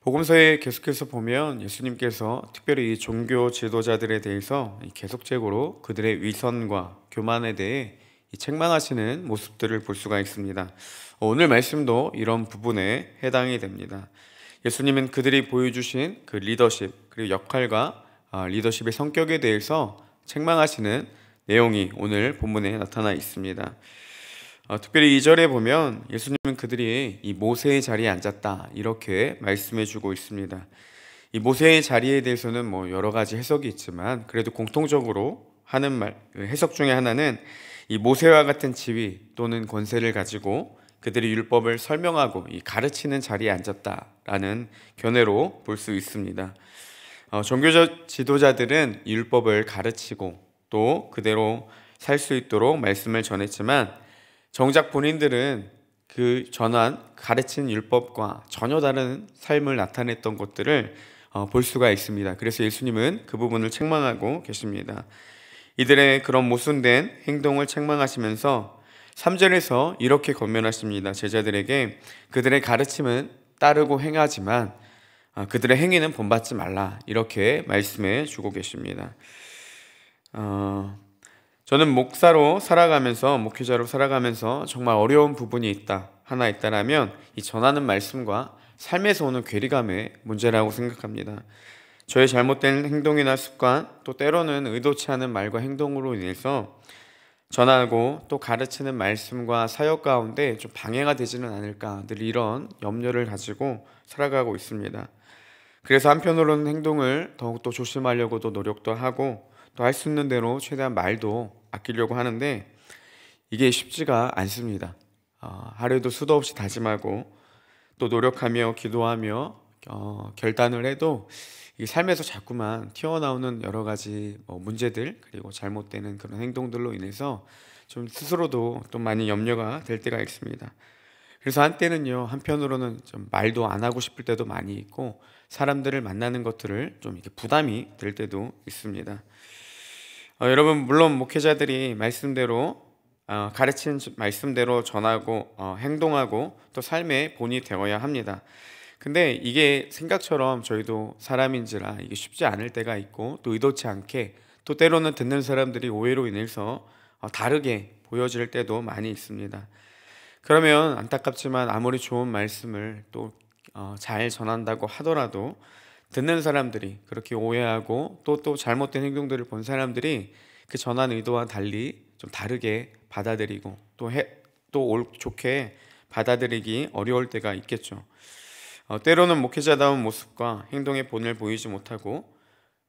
복음서에 계속해서 보면 예수님께서 특별히 이 종교 지도자들에 대해서 계속적으로 그들의 위선과 교만에 대해 책망하시는 모습들을 볼 수가 있습니다. 오늘 말씀도 이런 부분에 해당이 됩니다. 예수님은 그들이 보여주신 그 리더십 그리고 역할과 리더십의 성격에 대해서 책망하시는 내용이 오늘 본문에 나타나 있습니다. 특별히 2절에 보면 예수님은 그들이 이 모세의 자리에 앉았다 이렇게 말씀해 주고 있습니다. 이 모세의 자리에 대해서는 여러 가지 해석이 있지만 그래도 공통적으로 하는 해석 중에 하나는 이 모세와 같은 지위 또는 권세를 가지고 그들이 율법을 설명하고 가르치는 자리에 앉았다라는 견해로 볼 수 있습니다. 종교적 지도자들은 율법을 가르치고 또 그대로 살 수 있도록 말씀을 전했지만 정작 본인들은 그 가르친 율법과 전혀 다른 삶을 나타냈던 것들을 볼 수가 있습니다. 그래서 예수님은 그 부분을 책망하고 계십니다. 이들의 그런 모순된 행동을 책망하시면서 3절에서 이렇게 권면하십니다. 제자들에게 그들의 가르침은 따르고 행하지만 그들의 행위는 본받지 말라 이렇게 말씀해 주고 계십니다. 저는 목회자로 살아가면서 정말 어려운 부분이 하나 있다라면 이 전하는 말씀과 삶에서 오는 괴리감의 문제라고 생각합니다. 저의 잘못된 행동이나 습관, 또 때로는 의도치 않은 말과 행동으로 인해서 전하고 또 가르치는 말씀과 사역 가운데 좀 방해가 되지는 않을까 늘 이런 염려를 가지고 살아가고 있습니다. 그래서 한편으로는 행동을 더욱더 조심하려고도 노력도 하고 또 할 수 있는 대로 최대한 말도 아끼려고 하는데 이게 쉽지가 않습니다. 하루에도 수도 없이 다짐하고 또 노력하며 기도하며 결단을 해도 이 삶에서 자꾸만 튀어나오는 여러 가지 문제들 그리고 잘못되는 그런 행동들로 인해서 좀 스스로도 또 많이 염려가 될 때가 있습니다. 그래서 한편으로는 좀 말도 안 하고 싶을 때도 많이 있고 사람들을 만나는 것들을 좀 이렇게 부담이 될 때도 있습니다. 여러분 물론 목회자들이 말씀대로 가르친 말씀대로 전하고 행동하고 또 삶의 본이 되어야 합니다. 근데 이게 생각처럼 저희도 사람인지라 이게 쉽지 않을 때가 있고 또 의도치 않게 또 때로는 듣는 사람들이 오해로 인해서 다르게 보여질 때도 많이 있습니다. 그러면 안타깝지만 아무리 좋은 말씀을 또 잘 전한다고 하더라도 듣는 사람들이 그렇게 오해하고 또 잘못된 행동들을 본 사람들이 그 전한 의도와 달리 좀 다르게 받아들이고 또 좋게 받아들이기 어려울 때가 있겠죠. 때로는 목회자다운 모습과 행동의 본을 보이지 못하고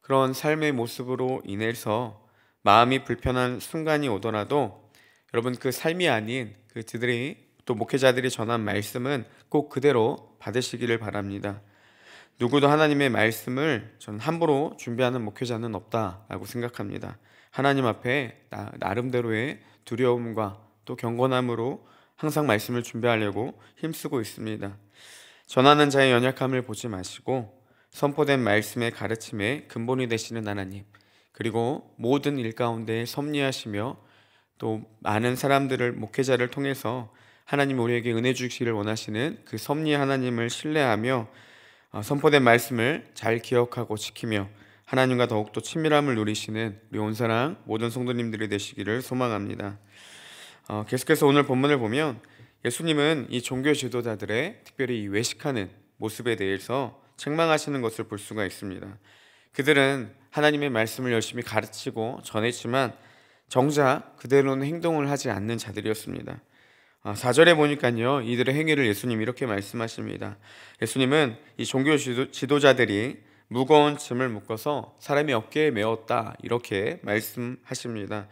그런 삶의 모습으로 인해서 마음이 불편한 순간이 오더라도 여러분 그 삶이 아닌 또 목회자들이 전한 말씀은 꼭 그대로 받으시기를 바랍니다. 누구도 하나님의 말씀을 전 함부로 준비하는 목회자는 없다라고 생각합니다. 하나님 앞에 나름대로의 두려움과 또 경건함으로 항상 말씀을 준비하려고 힘쓰고 있습니다. 전하는 자의 연약함을 보지 마시고 선포된 말씀의 가르침에 근본이 되시는 하나님 그리고 모든 일 가운데 섭리하시며 또 많은 목회자를 통해서 하나님 우리에게 은혜 주시기를 원하시는 그 섭리 하나님을 신뢰하며 선포된 말씀을 잘 기억하고 지키며 하나님과 더욱더 친밀함을 누리시는 우리 온사랑 모든 성도님들이 되시기를 소망합니다. 계속해서 오늘 본문을 보면 예수님은 이 종교 지도자들의 특별히 이 외식하는 모습에 대해서 책망하시는 것을 볼 수가 있습니다. 그들은 하나님의 말씀을 열심히 가르치고 전했지만 정작 그대로는 행동을 하지 않는 자들이었습니다. 4절에 보니까요 이들의 행위를 예수님이 이렇게 말씀하십니다. 예수님은 이 종교 지도자들이 무거운 짐을 묶어서 사람의 어깨에 메었다 이렇게 말씀하십니다.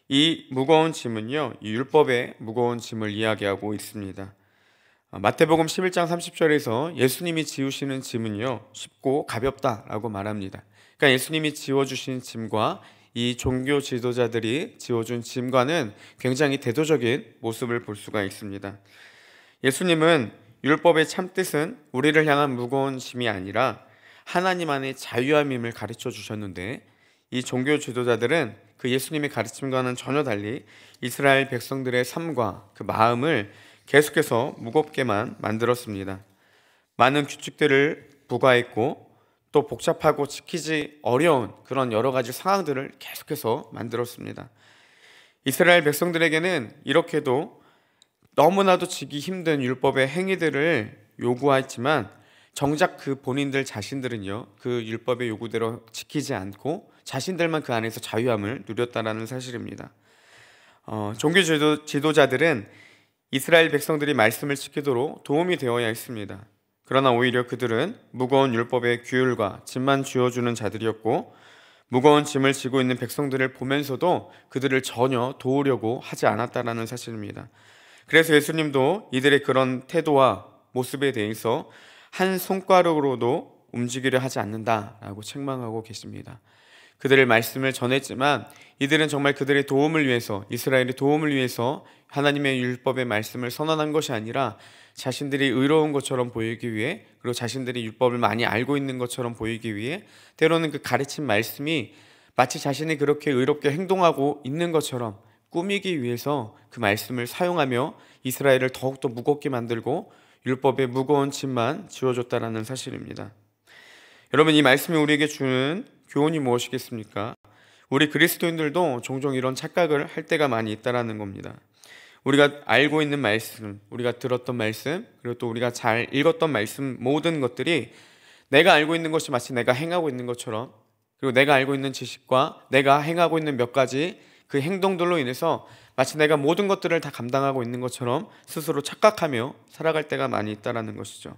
이 무거운 짐은요 이 율법의 무거운 짐을 이야기하고 있습니다. 마태복음 11장 30절에서 예수님이 지우시는 짐은요 쉽고 가볍다라고 말합니다. 그러니까 예수님이 지워주신 짐과 이 종교 지도자들이 지어준 짐과는 굉장히 대조적인 모습을 볼 수가 있습니다. 예수님은 율법의 참뜻은 우리를 향한 무거운 짐이 아니라 하나님 안의 자유함임을 가르쳐 주셨는데 이 종교 지도자들은 그 예수님의 가르침과는 전혀 달리 이스라엘 백성들의 삶과 그 마음을 계속해서 무겁게만 만들었습니다. 많은 규칙들을 부과했고 또 복잡하고 지키지 어려운 그런 여러 가지 상황들을 계속해서 만들었습니다. 이스라엘 백성들에게는 이렇게도 너무나도 지기 힘든 율법의 행위들을 요구했지만 정작 그 본인들 자신들은요, 그 율법의 요구대로 지키지 않고 자신들만 그 안에서 자유함을 누렸다라는 사실입니다. 종교 지도자들은 이스라엘 백성들이 말씀을 지키도록 도움이 되어야 했습니다. 그러나 오히려 그들은 무거운 율법의 규율과 짐만 쥐어주는 자들이었고 무거운 짐을 지고 있는 백성들을 보면서도 그들을 전혀 도우려고 하지 않았다는 사실입니다. 그래서 예수님도 이들의 그런 태도와 모습에 대해서 한 손가락으로도 움직이려 하지 않는다라고 책망하고 계십니다. 그들의 말씀을 전했지만 이들은 정말 그들의 도움을 위해서, 이스라엘의 도움을 위해서 하나님의 율법의 말씀을 선언한 것이 아니라 자신들이 의로운 것처럼 보이기 위해, 그리고 자신들이 율법을 많이 알고 있는 것처럼 보이기 위해 때로는 그 가르친 말씀이 마치 자신이 그렇게 의롭게 행동하고 있는 것처럼 꾸미기 위해서 그 말씀을 사용하며 이스라엘을 더욱더 무겁게 만들고 율법의 무거운 짐만 지워줬다라는 사실입니다. 여러분, 이 말씀이 우리에게 주는 교훈이 무엇이겠습니까? 우리 그리스도인들도 종종 이런 착각을 할 때가 많이 있다라는 겁니다. 우리가 알고 있는 말씀, 우리가 들었던 말씀, 그리고 또 우리가 잘 읽었던 말씀, 모든 것들이 내가 알고 있는 것이 마치 내가 행하고 있는 것처럼, 그리고 내가 알고 있는 지식과 내가 행하고 있는 몇 가지 그 행동들로 인해서 마치 내가 모든 것들을 다 감당하고 있는 것처럼 스스로 착각하며 살아갈 때가 많이 있다라는 것이죠.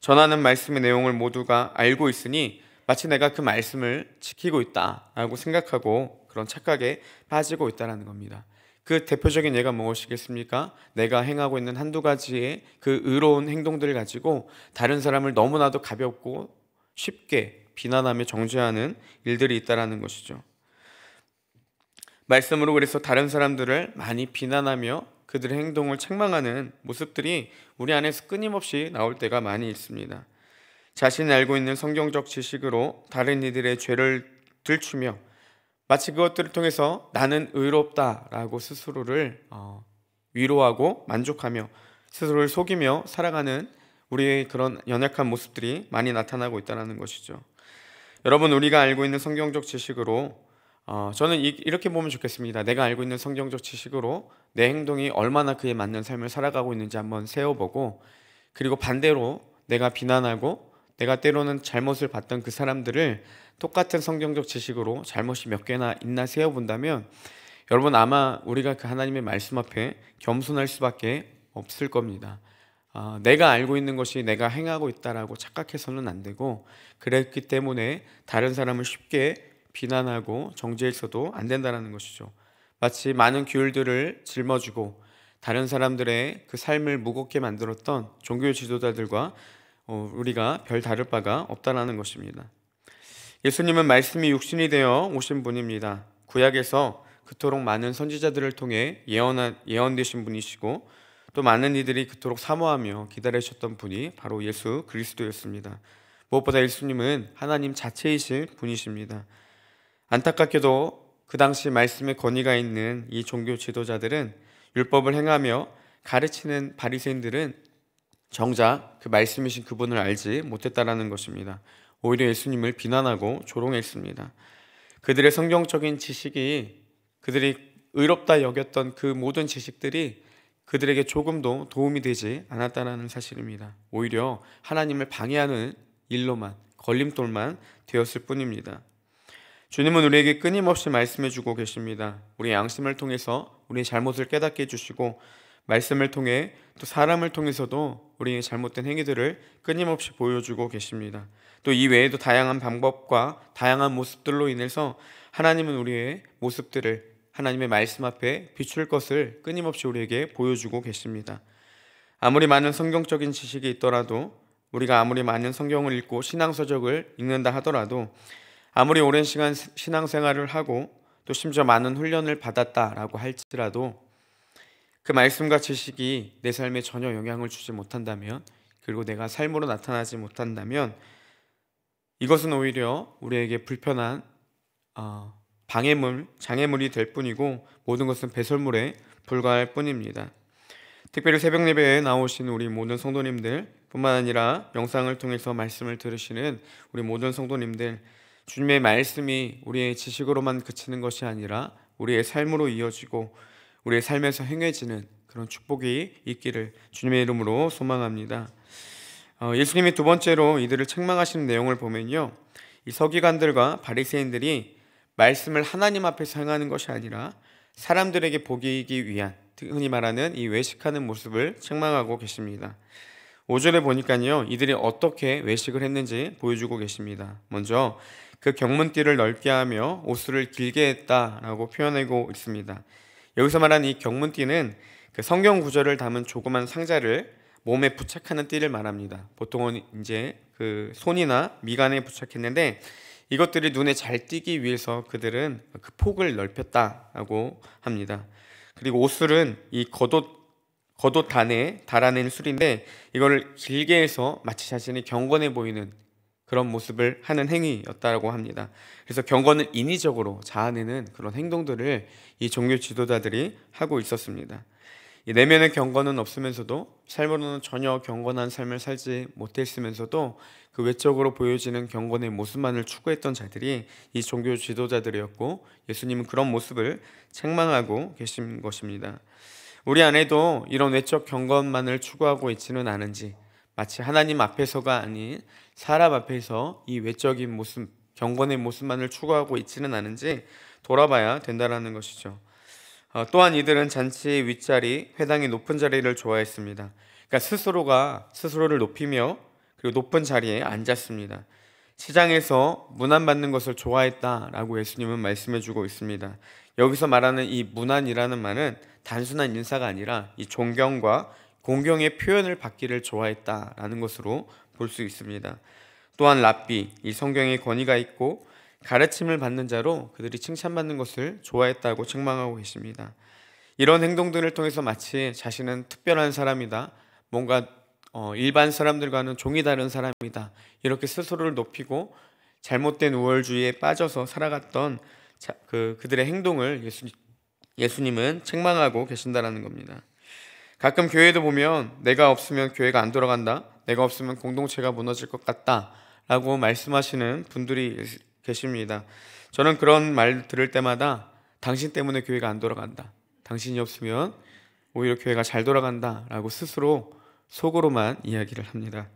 전하는 말씀의 내용을 모두가 알고 있으니 마치 내가 그 말씀을 지키고 있다라고 생각하고 그런 착각에 빠지고 있다는 겁니다. 그 대표적인 예가 무엇이겠습니까? 내가 행하고 있는 한두 가지의 그 의로운 행동들을 가지고 다른 사람을 너무나도 가볍고 쉽게 비난하며 정죄하는 일들이 있다는 것이죠. 말씀으로 그래서 다른 사람들을 많이 비난하며 그들의 행동을 책망하는 모습들이 우리 안에서 끊임없이 나올 때가 많이 있습니다. 자신이 알고 있는 성경적 지식으로 다른 이들의 죄를 들추며 마치 그것들을 통해서 나는 의롭다라고 스스로를 위로하고 만족하며 스스로를 속이며 살아가는 우리의 그런 연약한 모습들이 많이 나타나고 있다는 것이죠. 여러분, 우리가 알고 있는 성경적 지식으로 저는 이렇게 보면 좋겠습니다. 내가 알고 있는 성경적 지식으로 내 행동이 얼마나 그에 맞는 삶을 살아가고 있는지 한번 세워보고, 그리고 반대로 내가 비난하고 내가 때로는 잘못을 봤던 그 사람들을 똑같은 성경적 지식으로 잘못이 몇 개나 있나 세어본다면 여러분, 아마 우리가 그 하나님의 말씀 앞에 겸손할 수밖에 없을 겁니다. 내가 알고 있는 것이 내가 행하고 있다라고 착각해서는 안 되고, 그랬기 때문에 다른 사람을 쉽게 비난하고 정죄해서도 안 된다는 것이죠. 마치 많은 규율들을 짊어지고 다른 사람들의 그 삶을 무겁게 만들었던 종교 지도자들과 우리가 별 다를 바가 없다는 것입니다. 예수님은 말씀이 육신이 되어 오신 분입니다. 구약에서 그토록 많은 선지자들을 통해 예언되신 분이시고 또 많은 이들이 그토록 사모하며 기다리셨던 분이 바로 예수 그리스도였습니다. 무엇보다 예수님은 하나님 자체이신 분이십니다. 안타깝게도 그 당시 말씀의 권위가 있는 이 종교 지도자들은, 율법을 행하며 가르치는 바리새인들은 정작 그 말씀이신 그분을 알지 못했다라는 것입니다. 오히려 예수님을 비난하고 조롱했습니다. 그들의 성경적인 지식이, 그들이 의롭다 여겼던 그 모든 지식들이 그들에게 조금도 도움이 되지 않았다는 사실입니다. 오히려 하나님을 방해하는 일로만, 걸림돌만 되었을 뿐입니다. 주님은 우리에게 끊임없이 말씀해주고 계십니다. 우리의 양심을 통해서 우리의 잘못을 깨닫게 해주시고, 말씀을 통해 또 사람을 통해서도 우리의 잘못된 행위들을 끊임없이 보여주고 계십니다. 또 이 외에도 다양한 방법과 다양한 모습들로 인해서 하나님은 우리의 모습들을 하나님의 말씀 앞에 비출 것을 끊임없이 우리에게 보여주고 계십니다. 아무리 많은 성경적인 지식이 있더라도, 우리가 아무리 많은 성경을 읽고 신앙서적을 읽는다 하더라도, 아무리 오랜 시간 신앙생활을 하고 또 심지어 많은 훈련을 받았다라고 할지라도 그 말씀과 지식이 내 삶에 전혀 영향을 주지 못한다면, 그리고 내가 삶으로 나타나지 못한다면 이것은 오히려 우리에게 불편한 방해물, 장애물이 될 뿐이고 모든 것은 배설물에 불과할 뿐입니다. 특별히 새벽 예배에 나오신 우리 모든 성도님들, 뿐만 아니라 영상을 통해서 말씀을 들으시는 우리 모든 성도님들, 주님의 말씀이 우리의 지식으로만 그치는 것이 아니라 우리의 삶으로 이어지고 우리의 삶에서 행해지는 그런 축복이 있기를 주님의 이름으로 소망합니다. 예수님이 두 번째로 이들을 책망하시는 내용을 보면요, 이 서기관들과 바리새인들이 말씀을 하나님 앞에서 행하는 것이 아니라 사람들에게 보이기 위한, 흔히 말하는 이 외식하는 모습을 책망하고 계십니다. 5절에 보니까요, 이들이 어떻게 외식을 했는지 보여주고 계십니다. 먼저 그 경문띠를 넓게 하며 옷을 길게 했다라고 표현하고 있습니다. 여기서 말하는 이 경문띠는 그 성경 구절을 담은 조그만 상자를 몸에 부착하는 띠를 말합니다. 보통은 이제 그 손이나 미간에 부착했는데, 이것들이 눈에 잘 띄기 위해서 그들은 그 폭을 넓혔다라고 합니다. 그리고 옷술은 이 겉옷 단에 달아낸 술인데, 이거를 길게 해서 마치 자신이 경건해 보이는 그런 모습을 하는 행위였다고 합니다. 그래서 경건을 인위적으로 자아내는 그런 행동들을 이 종교 지도자들이 하고 있었습니다. 이 내면의 경건은 없으면서도, 삶으로는 전혀 경건한 삶을 살지 못했으면서도 그 외적으로 보여지는 경건의 모습만을 추구했던 자들이 이 종교 지도자들이었고, 예수님은 그런 모습을 책망하고 계신 것입니다. 우리 안에도 이런 외적 경건만을 추구하고 있지는 않은지, 마치 하나님 앞에서가 아닌 사람 앞에서 이 외적인 모습, 경건의 모습만을 추구하고 있지는 않은지 돌아봐야 된다는 것이죠. 또한 이들은 잔치의 윗자리, 회당의 높은 자리를 좋아했습니다. 그러니까 스스로를 높이며 그리고 높은 자리에 앉았습니다. 시장에서 문안받는 것을 좋아했다라고 예수님은 말씀해주고 있습니다. 여기서 말하는 이 문안이라는 말은 단순한 인사가 아니라 이 존경과 공경의 표현을 받기를 좋아했다라는 것으로 볼 수 있습니다. 또한 랍비, 이 성경에 권위가 있고 가르침을 받는 자로 그들이 칭찬받는 것을 좋아했다고 책망하고 계십니다. 이런 행동들을 통해서 마치 자신은 특별한 사람이다, 뭔가 일반 사람들과는 종이 다른 사람이다, 이렇게 스스로를 높이고 잘못된 우월주의에 빠져서 살아갔던 그들의 행동을 예수님은 책망하고 계신다는 겁니다. 가끔 교회도 보면 내가 없으면 교회가 안 돌아간다, 내가 없으면 공동체가 무너질 것 같다 라고 말씀하시는 분들이 계십니다. 저는 그런 말 들을 때마다 당신 때문에 교회가 안 돌아간다, 당신이 없으면 오히려 교회가 잘 돌아간다 라고 스스로 속으로만 이야기를 합니다.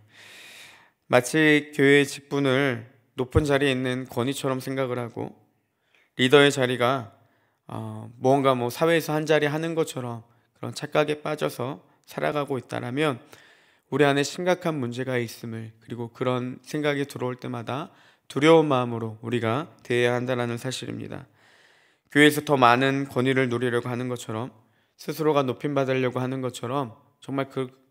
마치 교회의 직분을 높은 자리에 있는 권위처럼 생각을 하고, 리더의 자리가 뭔가 사회에서 한 자리 하는 것처럼 그런 착각에 빠져서 살아가고 있다라면 우리 안에 심각한 문제가 있음을, 그리고 그런 생각이 들어올 때마다 두려운 마음으로 우리가 대해야 한다는 사실입니다. 교회에서 더 많은 권위를 누리려고 하는 것처럼, 스스로가 높임받으려고 하는 것처럼, 정말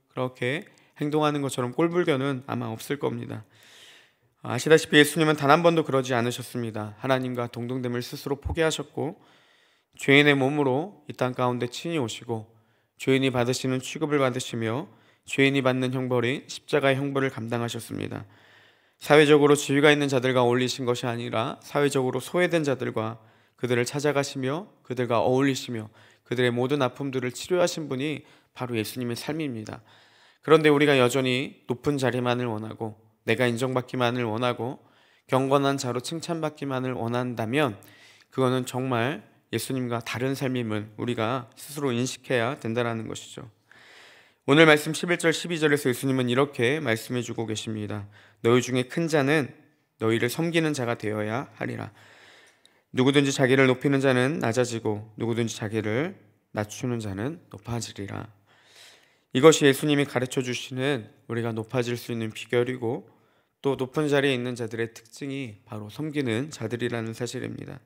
그렇게 행동하는 것처럼 꼴불견은 아마 없을 겁니다. 아시다시피 예수님은 단 한 번도 그러지 않으셨습니다. 하나님과 동등됨을 스스로 포기하셨고, 죄인의 몸으로 이 땅 가운데 친히 오시고 죄인이 받으시는 취급을 받으시며 죄인이 받는 형벌인 십자가의 형벌을 감당하셨습니다. 사회적으로 지위가 있는 자들과 어울리신 것이 아니라 사회적으로 소외된 자들과 그들을 찾아가시며 그들과 어울리시며 그들의 모든 아픔들을 치료하신 분이 바로 예수님의 삶입니다. 그런데 우리가 여전히 높은 자리만을 원하고, 내가 인정받기만을 원하고, 경건한 자로 칭찬받기만을 원한다면 그거는 정말 예수님과 다른 삶임을 우리가 스스로 인식해야 된다는 것이죠. 오늘 말씀 11절 12절에서 예수님은 이렇게 말씀해 주고 계십니다. 너희 중에 큰 자는 너희를 섬기는 자가 되어야 하리라. 누구든지 자기를 높이는 자는 낮아지고 누구든지 자기를 낮추는 자는 높아지리라. 이것이 예수님이 가르쳐 주시는 우리가 높아질 수 있는 비결이고, 또 높은 자리에 있는 자들의 특징이 바로 섬기는 자들이라는 사실입니다.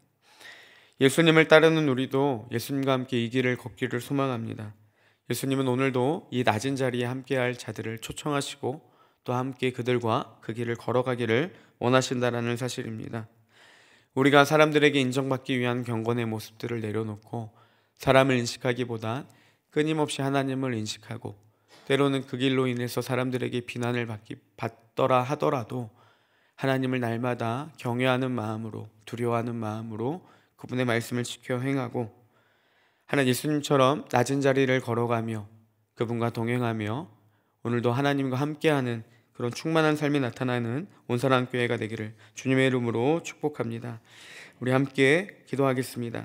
예수님을 따르는 우리도 예수님과 함께 이 길을 걷기를 소망합니다. 예수님은 오늘도 이 낮은 자리에 함께할 자들을 초청하시고 또 함께 그들과 그 길을 걸어가기를 원하신다는 사실입니다. 우리가 사람들에게 인정받기 위한 경건의 모습들을 내려놓고 사람을 인식하기보다 끊임없이 하나님을 인식하고, 때로는 그 길로 인해서 사람들에게 비난을 받더라 하더라도 하나님을 날마다 경외하는 마음으로, 두려워하는 마음으로 그분의 말씀을 지켜 행하고, 하나님 예수님처럼 낮은 자리를 걸어가며 그분과 동행하며 오늘도 하나님과 함께하는 그런 충만한 삶이 나타나는 온사랑교회가 되기를 주님의 이름으로 축복합니다. 우리 함께 기도하겠습니다.